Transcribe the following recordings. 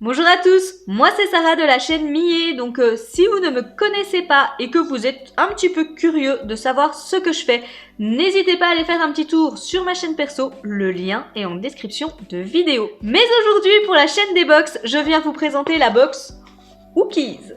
Bonjour à tous, moi c'est Sarah de la chaîne Millet, donc si vous ne me connaissez pas et que vous êtes un petit peu curieux de savoir ce que je fais, n'hésitez pas à aller faire un petit tour sur ma chaîne perso, le lien est en description de vidéo. Mais aujourd'hui pour la chaîne des box, je viens vous présenter la box Hookies.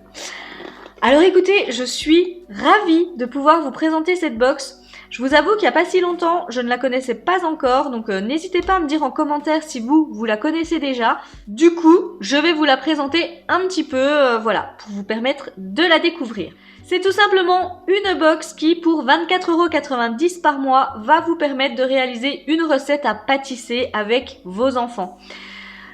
Alors écoutez, je suis ravie de pouvoir vous présenter cette box. Je vous avoue qu'il n'y a pas si longtemps, je ne la connaissais pas encore, donc n'hésitez pas à me dire en commentaire si vous la connaissez déjà. Du coup, je vais vous la présenter un petit peu, voilà, pour vous permettre de la découvrir. C'est tout simplement une box qui, pour 24,90 € par mois, va vous permettre de réaliser une recette à pâtisser avec vos enfants.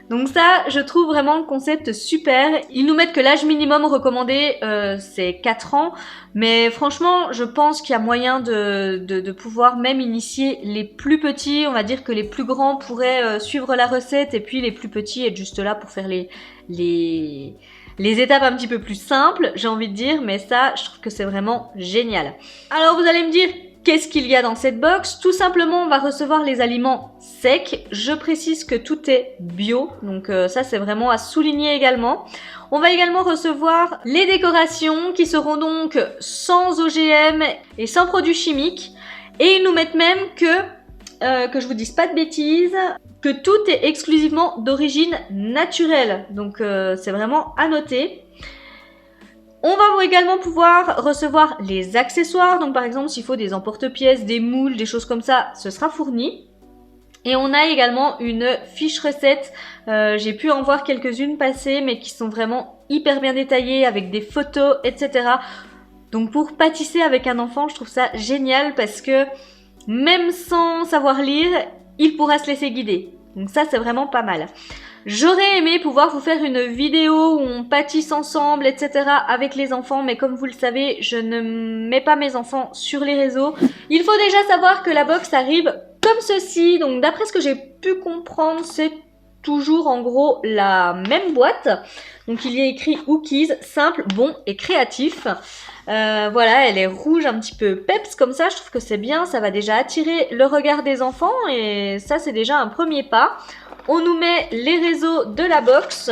Donc ça, je trouve vraiment le concept super. Ils nous mettent que l'âge minimum recommandé, c'est 4 ans. Mais franchement, je pense qu'il y a moyen de pouvoir même initier les plus petits. On va dire que les plus grands pourraient suivre la recette et puis les plus petits être juste là pour faire les étapes un petit peu plus simples, j'ai envie de dire. Mais ça, je trouve que c'est vraiment génial. Alors vous allez me dire, qu'est-ce qu'il y a dans cette box? Tout simplement, on va recevoir les aliments secs. Je précise que tout est bio, donc ça c'est vraiment à souligner également. On va également recevoir les décorations qui seront donc sans OGM et sans produits chimiques. Et ils nous mettent même que je vous dise pas de bêtises, que tout est exclusivement d'origine naturelle. Donc c'est vraiment à noter. On va également pouvoir recevoir les accessoires, donc par exemple s'il faut des emporte-pièces, des moules, des choses comme ça, ce sera fourni. Et on a également une fiche recette, j'ai pu en voir quelques-unes passer mais qui sont vraiment hyper bien détaillées avec des photos, etc. Donc pour pâtisser avec un enfant, je trouve ça génial parce que même sans savoir lire, il pourra se laisser guider. Donc ça c'est vraiment pas mal. J'aurais aimé pouvoir vous faire une vidéo où on pâtisse ensemble, etc. avec les enfants, mais comme vous le savez, je ne mets pas mes enfants sur les réseaux. Il faut déjà savoir que la box arrive comme ceci, donc d'après ce que j'ai pu comprendre, c'est toujours en gros la même boîte. Donc il y a écrit Hookies, simple, bon et créatif. Voilà, elle est rouge, un petit peu peps comme ça, je trouve que c'est bien, ça va déjà attirer le regard des enfants et ça c'est déjà un premier pas. On nous met les réseaux de la box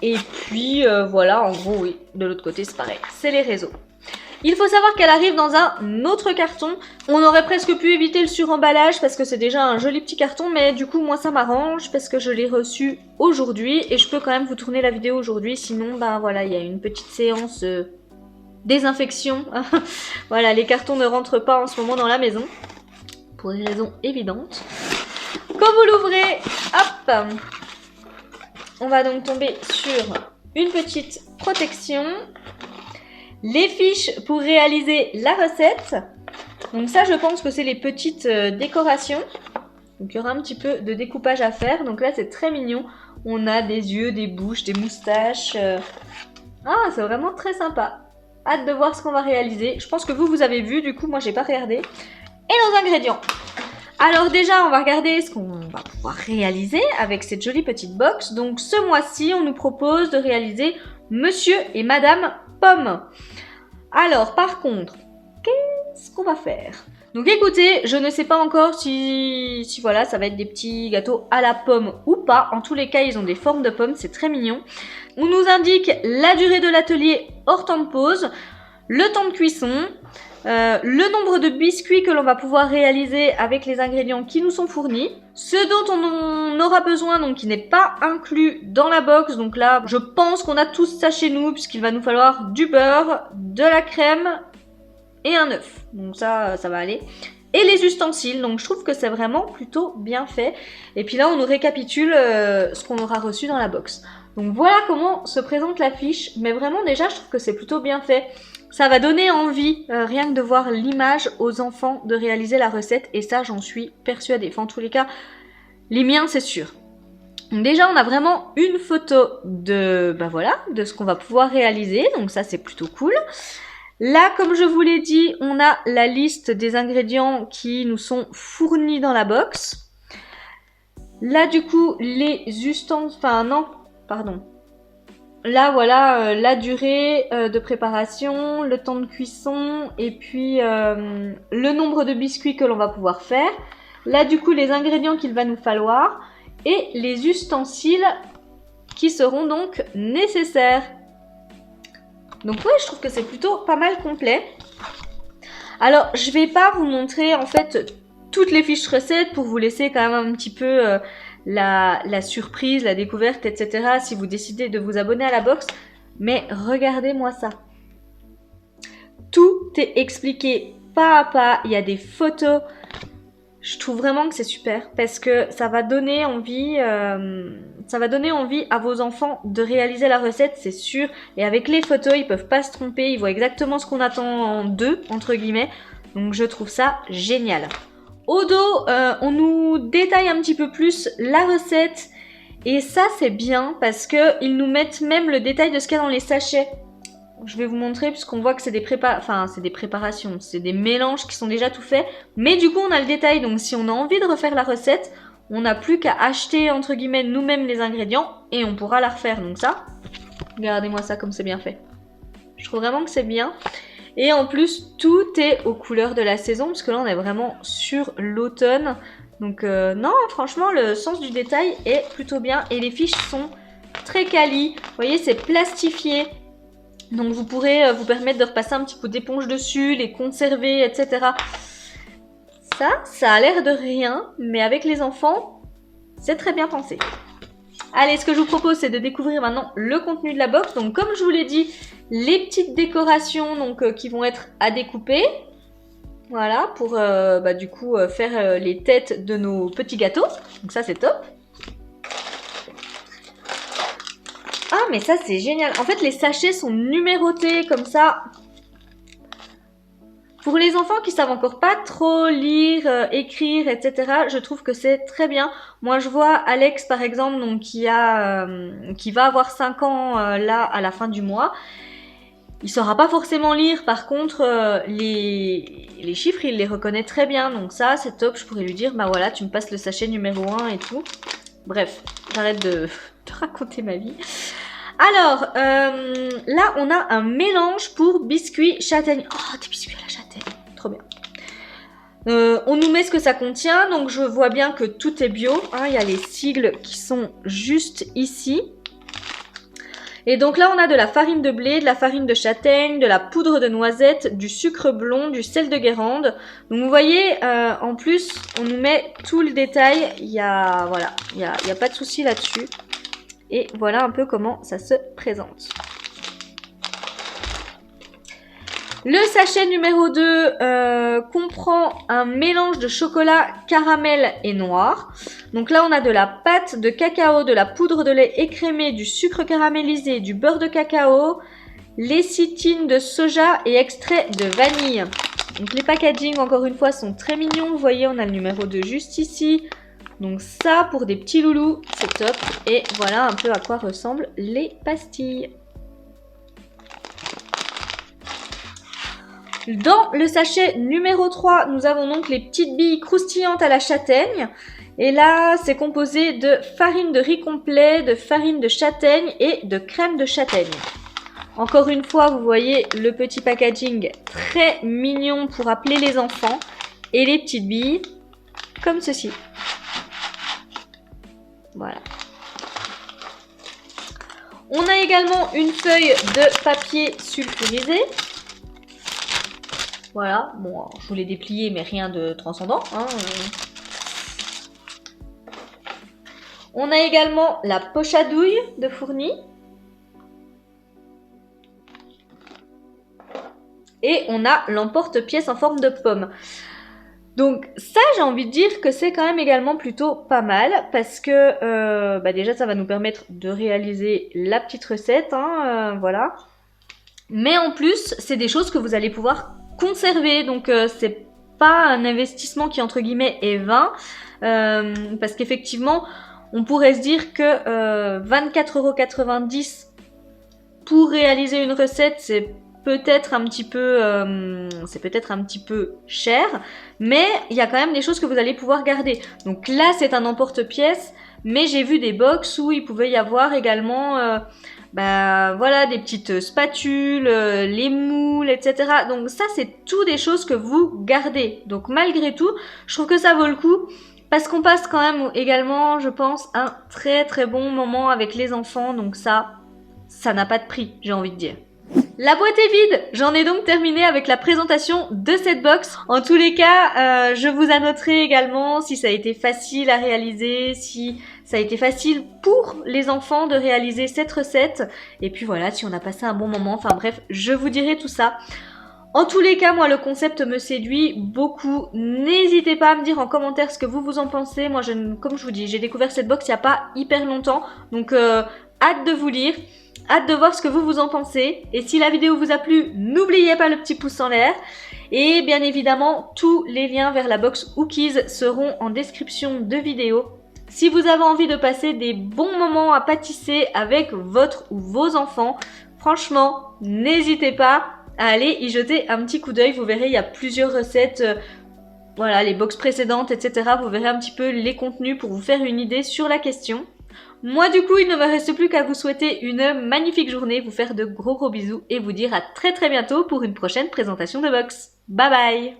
et puis voilà, en gros oui, de l'autre côté c'est pareil, c'est les réseaux. Il faut savoir qu'elle arrive dans un autre carton. On aurait presque pu éviter le suremballage parce que c'est déjà un joli petit carton, mais du coup moi ça m'arrange parce que je l'ai reçu aujourd'hui et je peux quand même vous tourner la vidéo aujourd'hui, sinon ben voilà, il y a une petite séance désinfection. Voilà, les cartons ne rentrent pas en ce moment dans la maison pour des raisons évidentes. Quand vous l'ouvrez, hop, on va donc tomber sur une petite protection, les fiches pour réaliser la recette. Donc ça, je pense que c'est les petites décorations. Donc il y aura un petit peu de découpage à faire. Donc là, c'est très mignon. On a des yeux, des bouches, des moustaches. Ah, c'est vraiment très sympa. Hâte de voir ce qu'on va réaliser. Je pense que vous avez vu, du coup, moi, j'ai pas regardé. Et nos ingrédients. Alors déjà, on va regarder ce qu'on va pouvoir réaliser avec cette jolie petite box. Donc ce mois-ci, on nous propose de réaliser Monsieur et Madame Pomme. Alors par contre, qu'est-ce qu'on va faire? Donc écoutez, je ne sais pas encore si voilà, ça va être des petits gâteaux à la pomme ou pas. En tous les cas, ils ont des formes de pommes, c'est très mignon. On nous indique la durée de l'atelier hors temps de pause, le temps de cuisson, le nombre de biscuits que l'on va pouvoir réaliser avec les ingrédients qui nous sont fournis, ce dont on aura besoin, donc qui n'est pas inclus dans la box. Donc là, je pense qu'on a tous ça chez nous, puisqu'il va nous falloir du beurre, de la crème et un œuf. Donc ça va aller. Et les ustensiles, donc je trouve que c'est vraiment plutôt bien fait. Et puis là, on nous récapitule ce qu'on aura reçu dans la box. Donc voilà comment se présente la fiche. Mais vraiment, déjà, je trouve que c'est plutôt bien fait. Ça va donner envie, rien que de voir l'image aux enfants de réaliser la recette. Et ça, j'en suis persuadée. Enfin, en tous les cas, les miens, c'est sûr. Donc déjà, on a vraiment une photo de, voilà, de ce qu'on va pouvoir réaliser. Donc ça, c'est plutôt cool. Là, comme je vous l'ai dit, on a la liste des ingrédients qui nous sont fournis dans la box. Là, du coup, les ustensiles... Enfin, non, pardon. Là, voilà, la durée de préparation, le temps de cuisson et puis le nombre de biscuits que l'on va pouvoir faire. Là, du coup, les ingrédients qu'il va nous falloir et les ustensiles qui seront donc nécessaires. Donc ouais, je trouve que c'est plutôt pas mal complet. Alors, je vais pas vous montrer en fait toutes les fiches recettes pour vous laisser quand même un petit peu la surprise, la découverte, etc. si vous décidez de vous abonner à la box. Mais regardez-moi ça. Tout est expliqué pas à pas, il y a des photos. Je trouve vraiment que c'est super parce que ça va donner envie à vos enfants de réaliser la recette, c'est sûr. Et avec les photos, ils peuvent pas se tromper, ils voient exactement ce qu'on attend d'eux, entre guillemets. Donc je trouve ça génial. Au dos, on nous détaille un petit peu plus la recette. Et ça, c'est bien parce qu'ils nous mettent même le détail de ce qu'il y a dans les sachets. Je vais vous montrer puisqu'on voit que c'est des préparations, c'est des mélanges qui sont déjà tout faits. Mais du coup, on a le détail. Donc si on a envie de refaire la recette, on n'a plus qu'à acheter, entre guillemets, nous-mêmes les ingrédients et on pourra la refaire. Donc ça, regardez-moi ça comme c'est bien fait. Je trouve vraiment que c'est bien. Et en plus, tout est aux couleurs de la saison parce que là, on est vraiment sur l'automne. Donc non, franchement, le sens du détail est plutôt bien. Et les fiches sont très quali. Vous voyez, c'est plastifié. Donc vous pourrez vous permettre de repasser un petit coup d'éponge dessus, les conserver, etc. Ça a l'air de rien, mais avec les enfants, c'est très bien pensé. Allez, ce que je vous propose, c'est de découvrir maintenant le contenu de la box. Donc comme je vous l'ai dit, les petites décorations donc, qui vont être à découper. Voilà, pour du coup faire les têtes de nos petits gâteaux. Donc ça, c'est top. Ah, mais ça, c'est génial. En fait, les sachets sont numérotés comme ça. Pour les enfants qui savent encore pas trop lire, écrire, etc., je trouve que c'est très bien. Moi, je vois Alex, par exemple, donc, qui va avoir 5 ans là, à la fin du mois. Il saura pas forcément lire. Par contre, les chiffres, il les reconnaît très bien. Donc ça, c'est top. Je pourrais lui dire, bah voilà, tu me passes le sachet numéro 1 et tout. Bref, j'arrête de raconter ma vie. Alors, là, on a un mélange pour biscuits châtaigne. Oh, des biscuits à la châtaigne. Trop bien. On nous met ce que ça contient. Donc, je vois bien que tout est bio. Hein, il y a les sigles qui sont juste ici. Et donc là, on a de la farine de blé, de la farine de châtaigne, de la poudre de noisette, du sucre blond, du sel de Guérande. Donc vous voyez, en plus, on nous met tout le détail. Il y a pas de souci là-dessus. Et voilà un peu comment ça se présente. Le sachet numéro 2 comprend un mélange de chocolat, caramel et noir. Donc là, on a de la pâte de cacao, de la poudre de lait écrémée, du sucre caramélisé, du beurre de cacao, lécithine de soja et extrait de vanille. Donc les packaging, encore une fois, sont très mignons. Vous voyez, on a le numéro 2 juste ici. Donc ça, pour des petits loulous, c'est top. Et voilà un peu à quoi ressemblent les pastilles. Dans le sachet numéro 3, nous avons donc les petites billes croustillantes à la châtaigne. Et là, c'est composé de farine de riz complet, de farine de châtaigne et de crème de châtaigne. Encore une fois, vous voyez le petit packaging très mignon pour appeler les enfants. Et les petites billes, comme ceci. Voilà. On a également une feuille de papier sulfurisé. Voilà, bon, je vous l'ai déplié, mais rien de transcendant. Hein. On a également la poche à douille de Fourni. Et on a l'emporte-pièce en forme de pomme. Donc ça, j'ai envie de dire que c'est quand même également plutôt pas mal parce que déjà, ça va nous permettre de réaliser la petite recette. Hein, voilà. Mais en plus, c'est des choses que vous allez pouvoir conserver, donc c'est pas un investissement qui entre guillemets est vain, parce qu'effectivement on pourrait se dire que 24,90 € pour réaliser une recette, c'est peut-être un petit peu cher, mais il y a quand même des choses que vous allez pouvoir garder. Donc là, c'est un emporte-pièce, mais j'ai vu des box où il pouvait y avoir également voilà, des petites spatules, les moules, etc. Donc ça, c'est tout des choses que vous gardez. Donc malgré tout, je trouve que ça vaut le coup. Parce qu'on passe quand même également, je pense, un très très bon moment avec les enfants, donc ça n'a pas de prix, j'ai envie de dire. La boîte est vide. J'en ai donc terminé avec la présentation de cette box. En tous les cas, je vous annoterai également si ça a été facile à réaliser, si ça a été facile pour les enfants de réaliser cette recette. Et puis voilà, si on a passé un bon moment. Enfin bref, je vous dirai tout ça. En tous les cas, moi, le concept me séduit beaucoup. N'hésitez pas à me dire en commentaire ce que vous en pensez. Moi, comme je vous dis, j'ai découvert cette box il n'y a pas hyper longtemps. Donc, hâte de vous lire. Hâte de voir ce que vous en pensez. Et si la vidéo vous a plu, n'oubliez pas le petit pouce en l'air. Et bien évidemment, tous les liens vers la box Hookies seront en description de vidéo. Si vous avez envie de passer des bons moments à pâtisser avec votre ou vos enfants, franchement, n'hésitez pas à aller y jeter un petit coup d'œil. Vous verrez, il y a plusieurs recettes. Voilà, les box précédentes, etc. Vous verrez un petit peu les contenus pour vous faire une idée sur la question. Moi du coup, il ne me reste plus qu'à vous souhaiter une magnifique journée, vous faire de gros bisous et vous dire à très bientôt pour une prochaine présentation de box. Bye bye!